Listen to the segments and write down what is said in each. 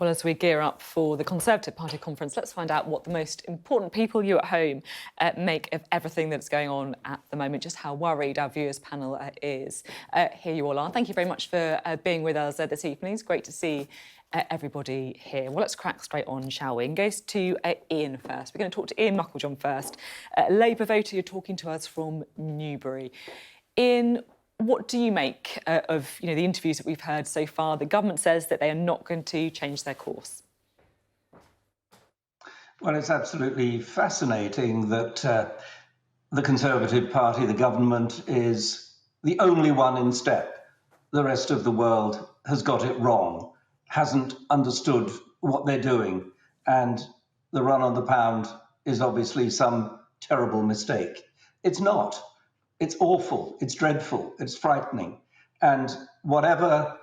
Well, as we gear up for the Conservative Party conference, let's find out what the most important people, you at home, make of everything that's going on at the moment, just how worried our viewers panel is. Here you all are. Thank you very much for being with us this evening. It's great to see everybody here. Well, let's crack straight on, shall we? And goes to Ian first. We're going to talk to Ian Mucklejohn first. Labour voter, you're talking to us from Newbury. Ian, what do you make of the interviews that we've heard so far? The government says that they are not going to change their course. Well, it's absolutely fascinating that the Conservative Party, the government, is the only one in step. The rest of the world has got it wrong, hasn't understood what they're doing, and the run on the pound is obviously some terrible mistake. It's not. It's awful, it's dreadful, it's frightening. And whatever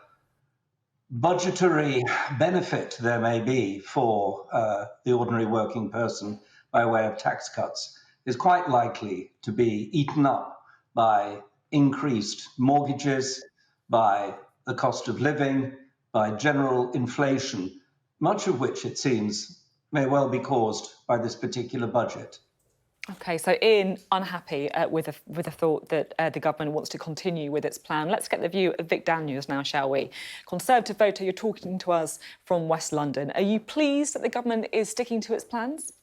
budgetary benefit there may be for the ordinary working person by way of tax cuts is quite likely to be eaten up by increased mortgages, by the cost of living, by general inflation, much of which, it seems, may well be caused by this particular budget. OK, so Ian, unhappy with the thought that the government wants to continue with its plan. Let's get the view of Vic Daniels now, shall we? Conservative voter, you're talking to us from West London. Are you pleased that the government is sticking to its plans?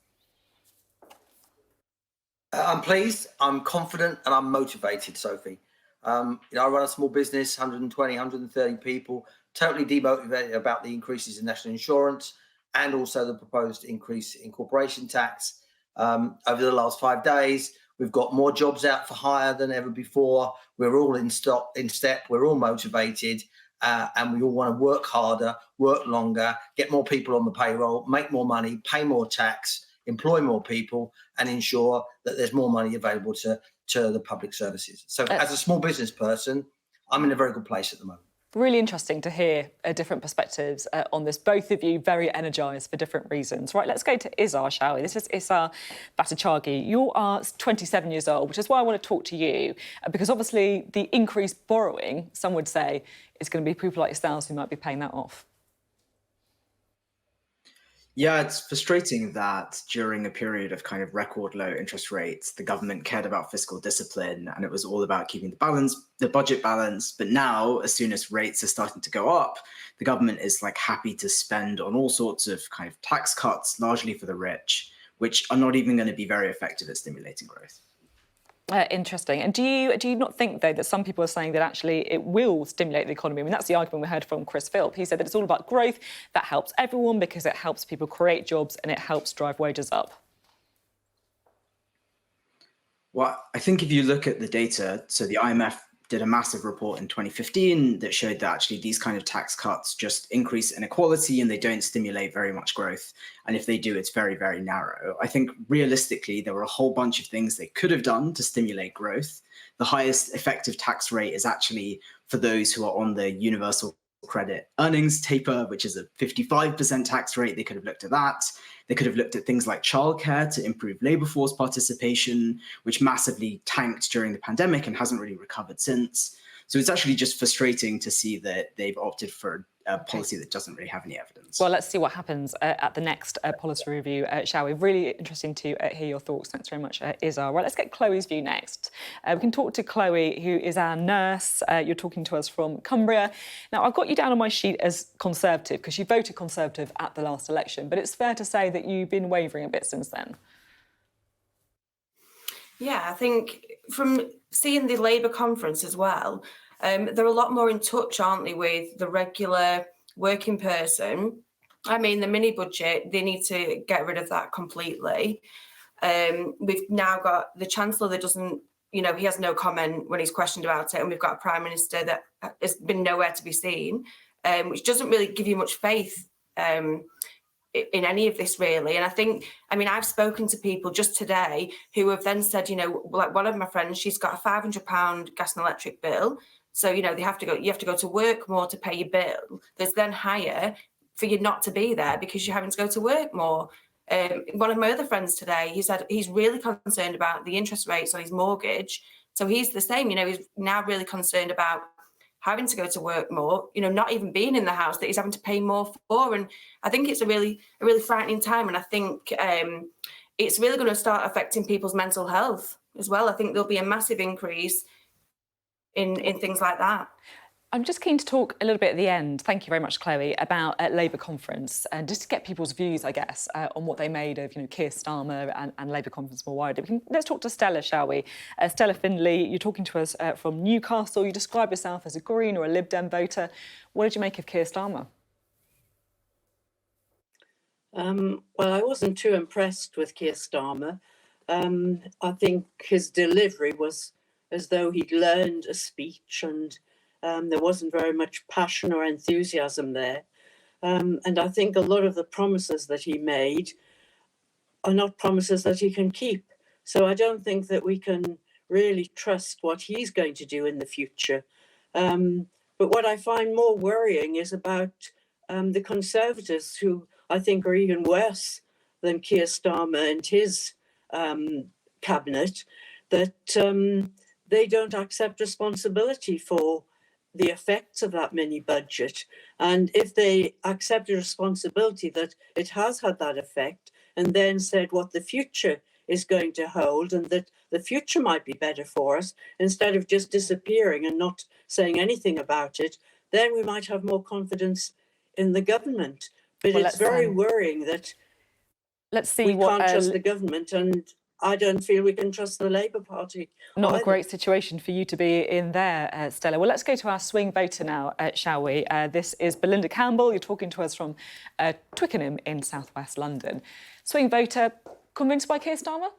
I'm pleased, I'm confident and I'm motivated, Sophie. I run a small business, 120, 130 people, totally demotivated about the increases in national insurance and also the proposed increase in corporation tax. Over the last 5 days, we've got more jobs out for hire than ever before. We're all in step. We're all motivated, and we all want to work harder, work longer, get more people on the payroll, make more money, pay more tax, employ more people, and ensure that there's more money available to the public services. So, as a small business person, I'm in a very good place at the moment. Really interesting to hear different perspectives on this. Both of you very energised for different reasons. Right, let's go to Isar, shall we? This is Isar Bhattacharjee. You are 27 years old, which is why I want to talk to you, because obviously the increased borrowing, some would say, is going to be people like Stellas who might be paying that off. Yeah, it's frustrating that during a period of kind of record low interest rates, the government cared about fiscal discipline and it was all about keeping the budget balance. But now, as soon as rates are starting to go up, the government is happy to spend on all sorts of kind of tax cuts, largely for the rich, which are not even going to be very effective at stimulating growth. Interesting. And do you not think, though, that some people are saying that actually it will stimulate the economy? I mean, that's the argument we heard from Chris Philp. He said that it's all about growth. That helps everyone because it helps people create jobs and it helps drive wages up. Well, I think if you look at the data, so the IMF did a massive report in 2015 that showed that actually these kind of tax cuts just increase inequality and they don't stimulate very much growth. And if they do, it's very, very narrow. I think realistically, there were a whole bunch of things they could have done to stimulate growth. The highest effective tax rate is actually for those who are on the universal credit earnings taper, which is a 55% tax rate. They could have looked at that. They could have looked at things like childcare to improve labour force participation, which massively tanked during the pandemic and hasn't really recovered since. So it's actually just frustrating to see that they've opted for a policy that doesn't really have any evidence. Well, let's see what happens at the next policy review, shall we? Really interesting to hear your thoughts. Thanks very much, Isar. Right, let's get Chloe's view next. We can talk to Chloe, who is our nurse. You're talking to us from Cumbria. Now, I've got you down on my sheet as Conservative because you voted Conservative at the last election, but it's fair to say that you've been wavering a bit since then. Yeah, I think from seeing the Labour conference as well, they're a lot more in touch, aren't they, with the regular working person. I mean, the mini budget, they need to get rid of that completely. We've now got the Chancellor that doesn't, he has no comment when he's questioned about it. And we've got a Prime Minister that has been nowhere to be seen, which doesn't really give you much faith in any of this, really. And I've spoken to people just today who have then said, like one of my friends, she's got a £500 gas and electric bill. So, you have to go to work more to pay your bill. There's then higher for you not to be there because you're having to go to work more. One of my other friends today, he said he's really concerned about the interest rates on his mortgage. So he's the same, he's now really concerned about having to go to work more, you know, not even being in the house that he's having to pay more for. And I think it's a really frightening time. And I think it's really going to start affecting people's mental health as well. I think there'll be a massive increase in things like that. I'm just keen to talk a little bit at the end, thank you very much, Chloe, about Labour conference, and just to get people's views, I guess, on what they made of, you know, Keir Starmer and Labour conference more widely. Let's talk to Stella, shall we? Stella Findlay, you're talking to us from Newcastle. You describe yourself as a Green or a Lib Dem voter. What did you make of Keir Starmer? Well, I wasn't too impressed with Keir Starmer. I think his delivery was as though he'd learned a speech, and there wasn't very much passion or enthusiasm there. And I think a lot of the promises that he made are not promises that he can keep. So I don't think that we can really trust what he's going to do in the future. But what I find more worrying is about the Conservatives, who I think are even worse than Keir Starmer and his cabinet, that they don't accept responsibility for the effects of that mini budget. And if they accept the responsibility that it has had that effect, and then said what the future is going to hold and that the future might be better for us, instead of just disappearing and not saying anything about it, then we might have more confidence in the government. But well, it's very worrying that we can't trust the government, and I don't feel we can trust the Labour Party. Not either. A great situation for you to be in there, Stella. Well, let's go to our swing voter now, shall we? This is Belinda Campbell. You're talking to us from Twickenham in southwest London. Swing voter, convinced by Keir Starmer?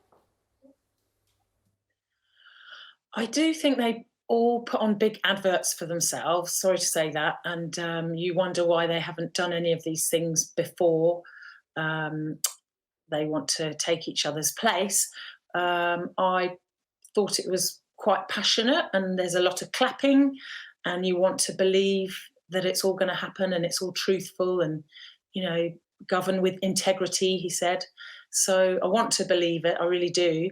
I do think they all put on big adverts for themselves, sorry to say that, and you wonder why they haven't done any of these things before. They want to take each other's place. I thought it was quite passionate, and there's a lot of clapping, and you want to believe that it's all going to happen and it's all truthful and, you know, govern with integrity, he said. So I want to believe it, I really do.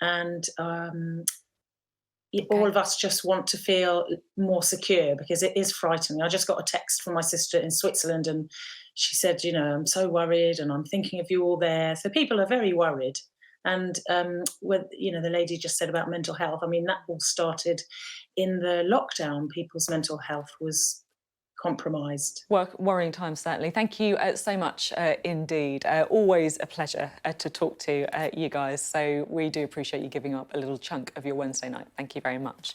And all of us just want to feel more secure, because it is frightening. I just got a text from my sister in Switzerland, and she said, you know, I'm so worried and I'm thinking of you all there. So people are very worried. And when, you know, the lady just said about mental health, I mean, that all started in the lockdown. People's mental health was compromised. Worrying times, certainly. Thank you so much indeed. Always a pleasure to talk to you guys. So we do appreciate you giving up a little chunk of your Wednesday night. Thank you very much.